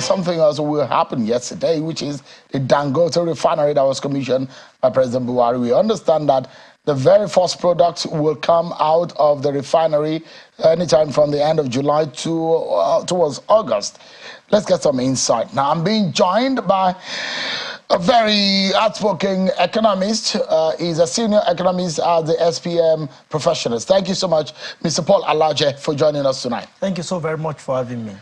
something else will happen yesterday, which is the Dangote refinery that was commissioned by President Buhari. We understand that the very first product will come out of the refinery anytime from the end of July to towards August. Let's get some insight. Now, I'm being joined by a very outspoken economist. He's a senior economist at the SPM Professionals. Thank you so much, Mr. Paul Alaje, for joining us tonight. Thank you so very much for having me.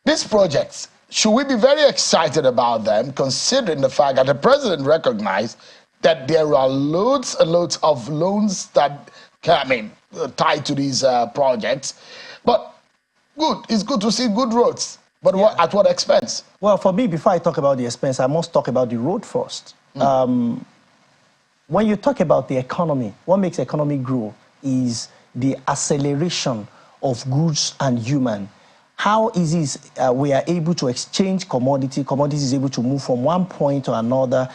These projects, should we be very excited about them, considering the fact that the president recognized that there are loads and loads of loans that tied to these projects? But it's good to see good roads. But at what expense? Well, for me, before I talk about the expense, I must talk about the road first. When you talk about the economy, what makes the economy grow is the acceleration of goods and human. How easy is we are able to exchange commodity. Commodities is able to move from one point to another.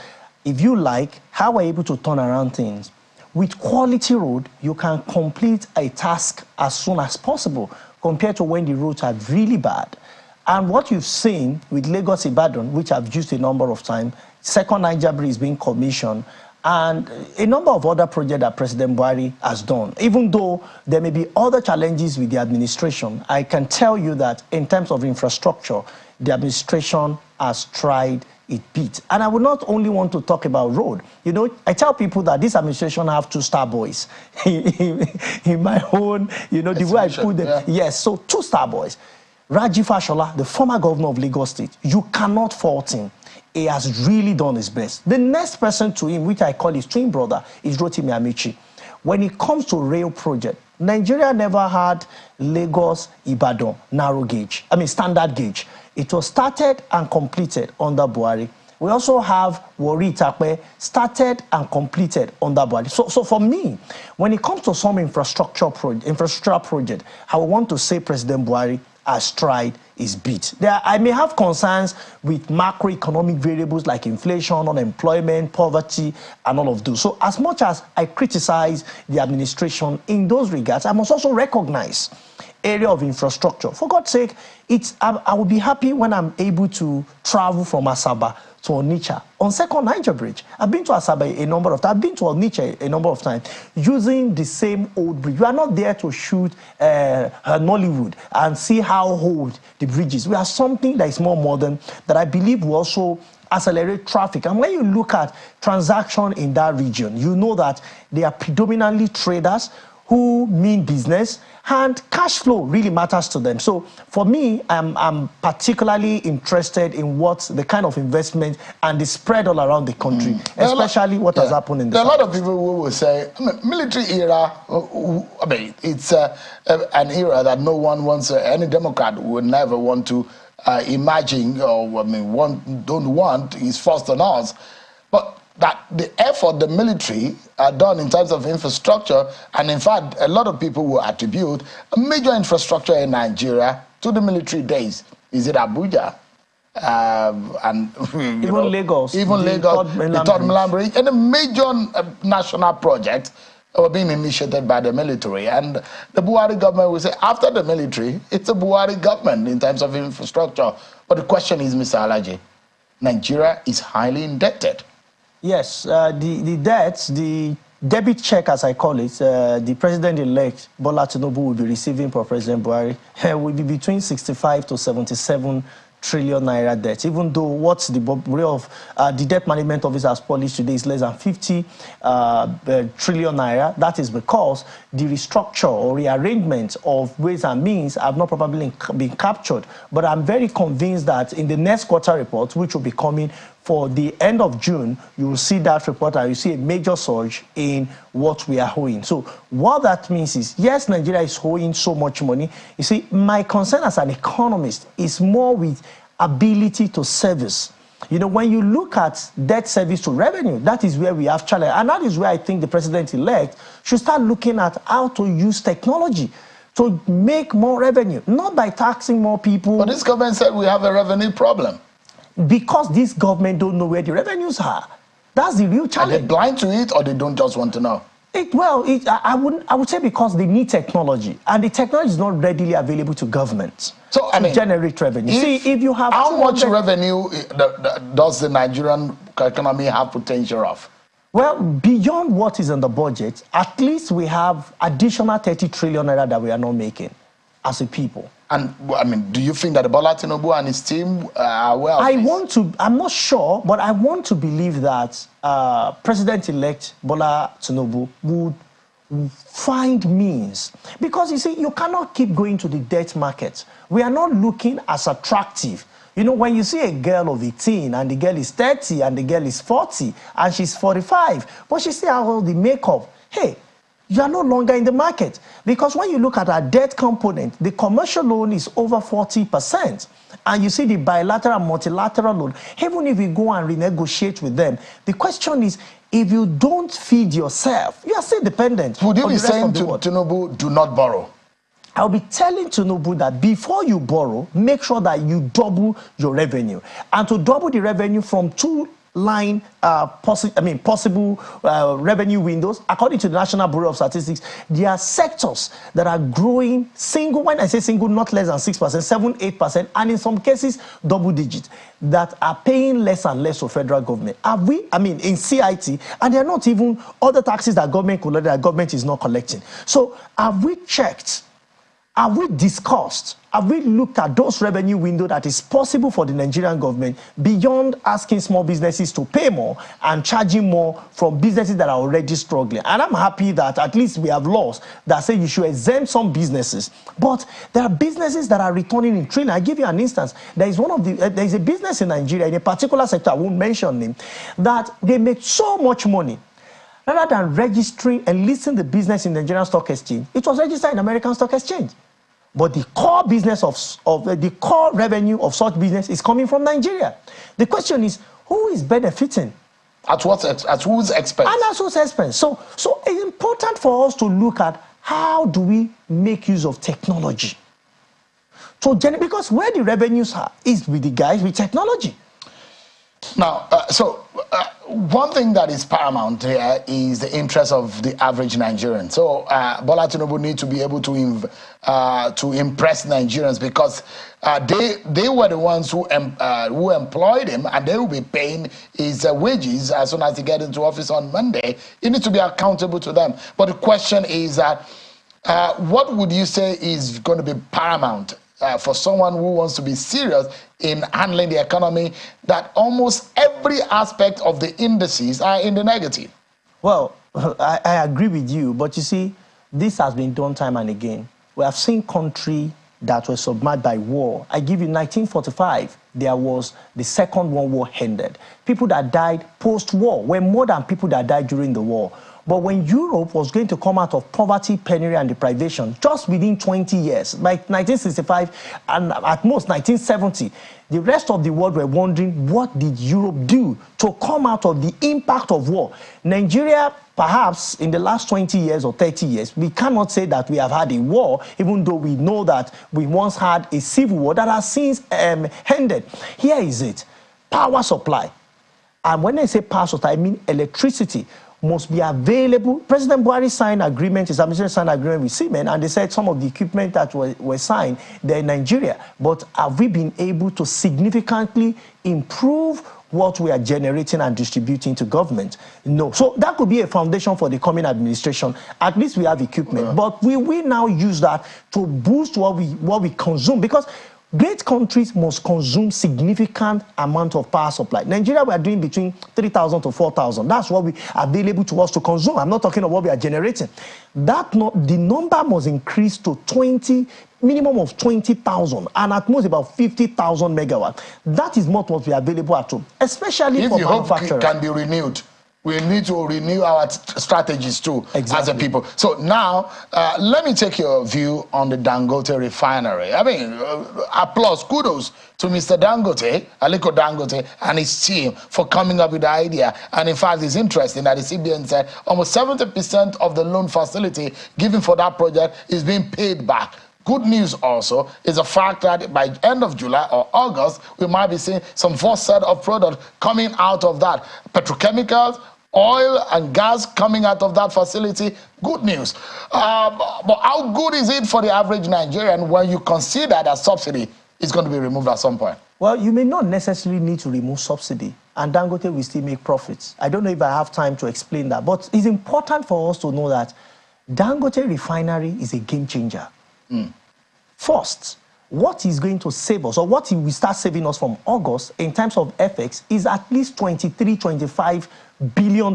If you like, how we're able to turn around things. With quality road, you can complete a task as soon as possible compared to when the roads are really bad. And what you've seen with Lagos Ibadan, which I've used a number of times, second Niger Bridge is being commissioned, and a number of other projects that President Buhari has done. Even though there may be other challenges with the administration, I can tell you that in terms of infrastructure, the administration has tried it beat. And I would not only want to talk about road. You know, I tell people that this administration have two-star boys. In my own, you know, the way I put them. Yeah. Yes, so two-star boys. Raji Fashola, the former governor of Lagos State, you cannot fault him. He has really done his best. The next person to him, which I call his twin brother, is Rotimi Amici. When it comes to rail project, Nigeria never had Lagos, Ibadan, narrow gauge, standard gauge. It was started and completed under Buhari. We also have Warri Itakpe, started and under Buhari. So for me, when it comes to some infrastructure project, I want to say President Buhari has tried his bit. I may have concerns with macroeconomic variables like inflation, unemployment, poverty, and all of those. So as much as I criticize the administration in those regards, I must also recognize area of infrastructure. For God's sake, I will be happy when I'm able to travel from Asaba to Onitsha on second Niger Bridge. I've been to Asaba a number of times. I've been to Onitsha a number of times using the same old bridge. We are not there to shoot Nollywood and see how old the bridge is. We have something that is more modern that I believe will also accelerate traffic. And when you look at transaction in that region, you know that they are predominantly traders who mean business, and cash flow really matters to them. So for me, I'm particularly interested in what the kind of investment and the spread all around the country, especially what has happened in the There are a lot of people who will say, military era, it's an era that no one wants, any Democrat would never want to imagine, or don't want, is forced on us. But that the effort the military are done in terms of infrastructure, and in fact, a lot of people will attribute a major infrastructure in Nigeria to the military days. Is it Abuja? Even Lagos. Even Lagos, the Third Mainland Bridge, and a major national project were being initiated by the military. And the Buhari government will say, after the military, it's a Buhari government in terms of infrastructure. But the question is, Mr. Alaji, Nigeria is highly indebted. Yes, the debts, the debit check, as I call it, the president-elect Bola Tinubu will be receiving for President Buhari will be between 65 to 77 trillion naira debt, even though what's the rate of the debt management office has published today is less than 50 trillion naira. That is because the restructure or rearrangement of ways and means have not probably been captured. But I'm very convinced that in the next quarter report, which will be coming for the end of June, you will see that report and you see a major surge in what we are owing. So what that means is, yes, Nigeria is owing so much money. You see, my concern as an economist is more with ability to service. You know, when you look at debt service to revenue, that is where we have challenge. And that is where I think the president-elect should start looking at how to use technology to make more revenue, not by taxing more people. But this government said we have a revenue problem. Because this government don't know where the revenues are. That's the real challenge. Are they blind to it, or they don't just want to know? I would say because they need technology, and the technology is not readily available to governments to generate revenue. If you have how much revenue does the Nigerian economy have potential of? Well, beyond what is in the budget, at least we have additional 30 trillion naira that we are not making as a people. And I mean, do you think that Bola Tinubu and his team are aware of this? I'm not sure, but I want to believe that President-elect Bola Tinubu would find means. Because you see, you cannot keep going to the debt market. We are not looking as attractive. You know, when you see a girl of 18 and the girl is 30 and the girl is 40 and she's 45, but she still has all the makeup, hey, you are no longer in the market. Because when you look at our debt component, the commercial loan is over 40%. And you see the bilateral and multilateral loan, even if you go and renegotiate with them, the question is, if you don't feed yourself, you are still dependent. Would you be saying to Tinubu, do not borrow? I'll be telling Tinubu that before you borrow, make sure that you double your revenue. And to double the revenue from possible revenue windows, according to the National Bureau of Statistics, there are sectors that are growing single, when I say single, not less than 6%, 7-8%, and in some cases, double digits, that are paying less and less to federal government. In CIT, and they are not even other taxes that government collects, that government is not collecting. So have we checked? Have we discussed, have we looked at those revenue windows that is possible for the Nigerian government beyond asking small businesses to pay more and charging more from businesses that are already struggling? And I'm happy that at least we have laws that say you should exempt some businesses. But there are businesses that are returning in trillions. I give you an instance. There is a business in Nigeria, in a particular sector, I won't mention them, that they make so much money. Rather than registering and listing the business in the Nigerian Stock Exchange, it was registered in the American Stock Exchange. But the core business the core revenue of such business is coming from Nigeria. The question is, who is benefiting? At whose expense? And at whose expense? So it's important for us to look at how do we make use of technology. Because where the revenues are is with the guys with technology. Now, one thing that is paramount here is the interest of the average Nigerian. So Bola Tinubu need to be able to impress Nigerians, because they were the ones who employed him, and they will be paying his wages as soon as he gets into office on Monday. He needs to be accountable to them. But the question is that what would you say is going to be paramount for someone who wants to be serious in handling the economy, that almost every aspect of the indices are in the negative? Well, I agree with you, but you see, this has been done time and again. We have seen countries that were submerged by war. I give you 1945, there was the Second World War ended. People that died post-war were more than people that died during the war. But when Europe was going to come out of poverty, penury, and deprivation, just within 20 years, by 1965 and at most 1970, the rest of the world were wondering, what did Europe do to come out of the impact of war? Nigeria, perhaps in the last 20 years or 30 years, we cannot say that we have had a war, even though we know that we once had a civil war that has since ended. Here is it: power supply. And when I say power supply, I mean electricity must be available. President Buhari signed agreement, his administration signed agreement with Siemens, and they said some of the equipment that were signed, they're in Nigeria. But have we been able to significantly improve what we are generating and distributing to government? No. So that could be a foundation for the coming administration. At least we have equipment. But we will now use that to boost what we consume, because great countries must consume significant amount of power supply. Nigeria, we are doing between 3,000 to 4,000. That's what we are available to us to consume. I'm not talking of what we are generating. The number must increase to minimum of 20,000, and at most about 50,000 megawatts. That is not what we are available at home, especially for manufacturers. If the hope can be renewed, we need to renew our strategies too, as a people. So now, let me take your view on the Dangote refinery. I mean, applause, kudos to Mr. Dangote, Aliko Dangote, and his team for coming up with the idea. And in fact, it's interesting that the CBN said almost 70% of the loan facility given for that project is being paid back. Good news also is the fact that by end of July or August, we might be seeing some first set of products coming out of that. Petrochemicals, oil and gas coming out of that facility. Good news. But how good is it for the average Nigerian when you consider that subsidy is going to be removed at some point? Well, you may not necessarily need to remove subsidy, and Dangote will still make profits. I don't know if I have time to explain that, but it's important for us to know that Dangote refinery is a game changer. First, what is going to save us, or what will start saving us from August in terms of FX, is at least $23–25 billion.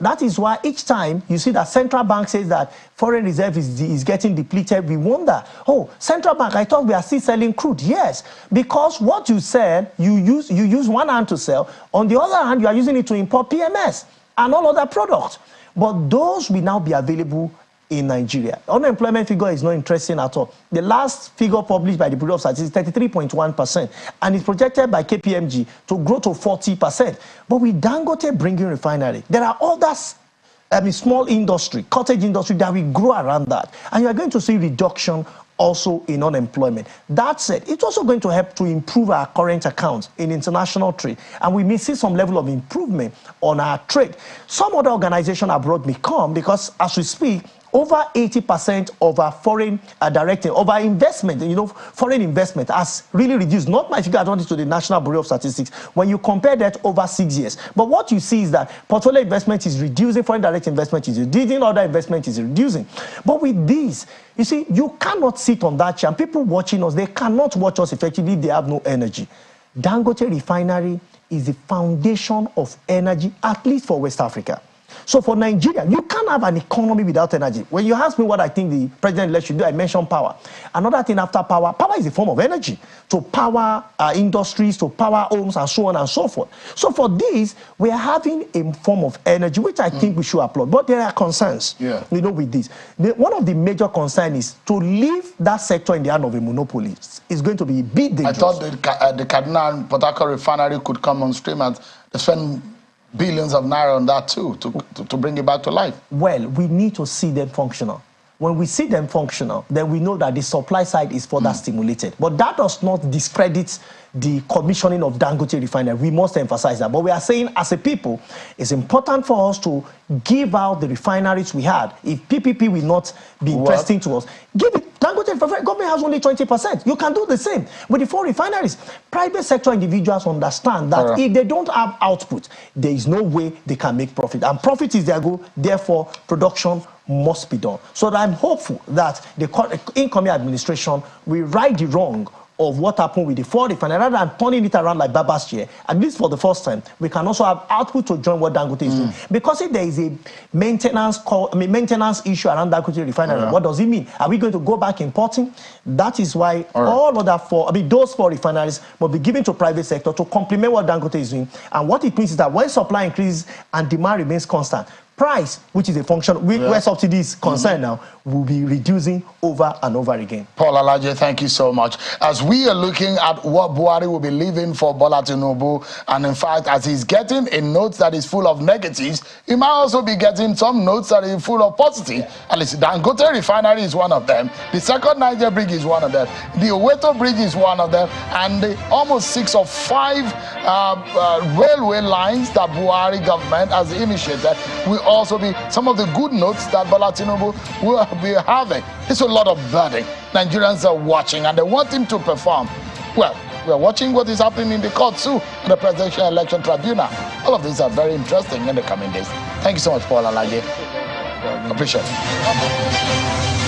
That is why each time you see that central bank says that foreign reserve is getting depleted, we wonder, oh, central bank, I thought we are still selling crude. Yes, because what you sell, you use one hand to sell. On the other hand, you are using it to import PMS and all other products. But those will now be available in Nigeria. Unemployment figure is not interesting at all. The last figure published by the Bureau of Statistics is 33.1%, and it's projected by KPMG to grow to 40%. But with Dangote bringing refinery, there are others, small industry, cottage industry that will grow around that, and you are going to see reduction also in unemployment. That said, it's also going to help to improve our current accounts in international trade, and we may see some level of improvement on our trade. Some other organization abroad may come, because as we speak, over 80% of our foreign of our investment, foreign investment has really reduced. Not my figure, I don't to the National Bureau of Statistics. When you compare that over 6 years, but what you see is that portfolio investment is reducing, foreign direct investment is reducing, other investment is reducing. But with this, you see, you cannot sit on that chair. And people watching us, they cannot watch us effectively if they have no energy. Dangote refinery is the foundation of energy, at least for West Africa. So for Nigeria, you can't have an economy without energy. When you ask me what I think the president-elect should do, I mentioned power. Another thing after power, power is a form of energy to power industries, to power homes, and so on and so forth. So for this, we are having a form of energy, which I think we should applaud. But there are concerns, with this. One of the major concerns is to leave that sector in the hand of a monopoly is going to be a bit dangerous. I thought the Kaduna and Port Harcourt refinery could come on stream and spend billions of naira on that too, to bring it back to life. Well, we need to see them functional. When we see them functional, then we know that the supply side is further stimulated. But that does not discredit the commissioning of Dangote refinery. We must emphasize that. But we are saying, as a people, it's important for us to give out the refineries we had. If PPP will not be interesting to us, give it. Dangote refinery, government has only 20%. You can do the same with the 4 refineries. Private sector individuals understand that if they don't have output, there is no way they can make profit. And profit is their goal. Therefore, production must be done. So that I'm hopeful that the incoming administration will right the wrong of what happened with the 4 refineries, rather than turning it around like Baba's chair. At least for the first time, we can also have output to join what Dangote is doing. Because if there is a maintenance issue around Dangote refinery, what does it mean? Are we going to go back importing? That is why those 4 refineries must be given to private sector to complement what Dangote is doing. And what it means is that when supply increases and demand remains constant, price, which is a function where subsidy is concerned now, will be reducing over and over again. Paul Alaje, thank you so much. As we are looking at what Buhari will be leaving for Bola Tinubu, and in fact, as he's getting a note that is full of negatives, he might also be getting some notes that are full of positive. At least Dangote refinery is one of them. The second Niger bridge is one of them. The Oweto bridge is one of them. And the almost 6 or 5 railway lines that Buhari government has initiated will also be some of the good notes that Bola Tinubu will be having. It's a lot of burden. Nigerians are watching and they want him to perform. Well, we are watching what is happening in the court too, in the Presidential Election Tribunal. All of these are very interesting in the coming days. Thank you so much, Paul Alaje. Appreciate it.